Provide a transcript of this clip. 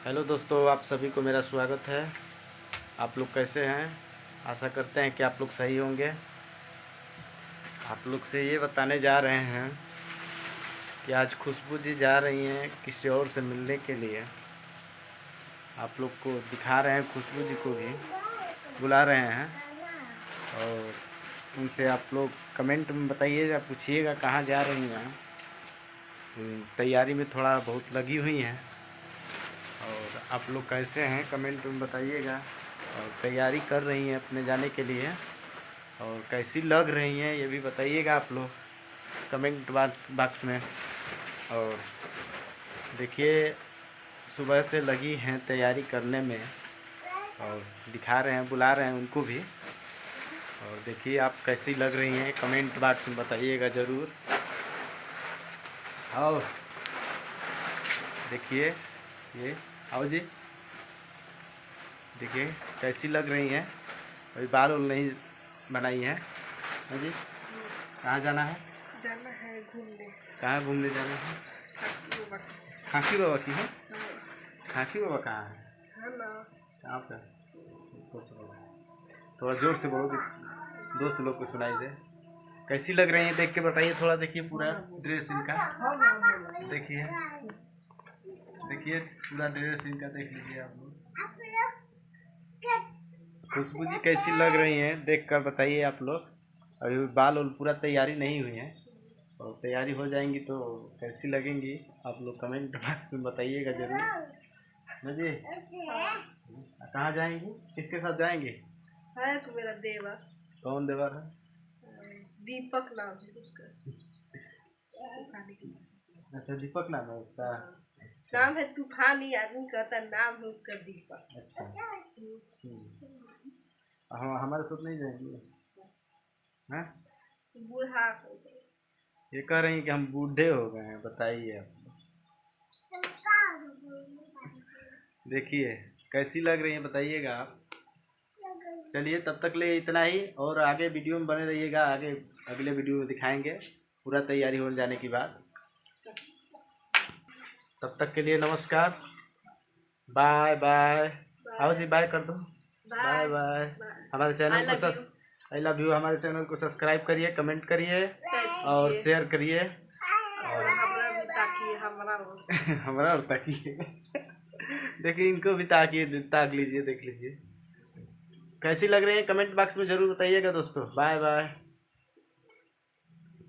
Hello दोस्तों, आप सभी को मेरा स्वागत है। आप लोग कैसे हैं? आशा करते हैं कि आप लोग सही होंगे। आप लोग से ये बताने जा रहे हैं कि आज खुशबू जी जा रही हैं किसी और से मिलने के लिए। आप लोग को दिखा रहे हैं, खुशबू जी को भी बुला रहे हैं और उनसे आप लोग कमेंट में बताइएगा, पूछिएगा कहाँ जा रही हैं। तैयारी में थोड़ा बहुत लगी हुई हैं और आप लोग कैसे हैं कमेंट में बताइएगा। और तैयारी कर रही हैं अपने जाने के लिए और कैसी लग रही हैं ये भी बताइएगा आप लोग कमेंट बॉक्स में। और देखिए, सुबह से लगी हैं तैयारी करने में और दिखा रहे हैं, बुला रहे हैं उनको भी। और देखिए आप कैसी लग रही हैं कमेंट बॉक्स में बताइएगा ज़रूर। आओ देखिए, ये आओ जी, देखिए कैसी लग रही हैं। अभी बाल उल नहीं बनाई है। हाँ जी, कहाँ जाना है? जाना है घूमने। कहाँ घूमने जाना है? खाकी बाबा की है? खाकी बाबा कहाँ है? कहाँ पे? थोड़ा जोर से बोलो कि दोस्त लोग को सुनाई दे। कैसी लग रही है देख के बताइए थोड़ा। देखिए पूरा ड्रेस इनका, देखिए देखिए पूरा ड्रेस इनका देख लीजिए आप लोग। खुशबू जी कैसी लग रही हैं देख कर बताइए आप लोग। अभी बाल और पूरा तैयारी नहीं हुई है और तैयारी हो जाएंगी तो कैसी लगेंगी आप लोग कमेंट बॉक्स में बताइएगा जरूर। ना जी, कहाँ जाएंगी, किसके साथ जाएंगे? है तो मेरा देवर। कौन देवर है? दीपक नाम है उसका। अच्छा, दीपक नाम है उसका। अच्छा। नाम है तूफानी, आदमी कहता नाम है उसका दीपक। अच्छा, हम हमारे साथ नहीं जाएंगे? हैं? बूढ़ा हो गए। ये कह रही हैं कि हम बूढ़े हो गए हैं, बताइए आप। देखिए कैसी लग रही है बताइएगा आप। चलिए तब तक ले इतना ही, और आगे वीडियो में बने रहिएगा। आगे अगले वीडियो में दिखाएंगे पूरा तैयारी हो जाने के बाद। तब तक के लिए नमस्कार, बाय बाय। आओ जी, बाय कर दो। Bye bye. हमारे चैनल को आई लव यू। हमारे चैनल को सब्सक्राइब करिए, कमेंट करिए और शेयर करिए और हमारा और ताकिए। देखिए इनको भी ताकिए, ताक लीजिए, देख लीजिए कैसी लग रही है। कमेंट बॉक्स में ज़रूर बताइएगा दोस्तों। Bye bye.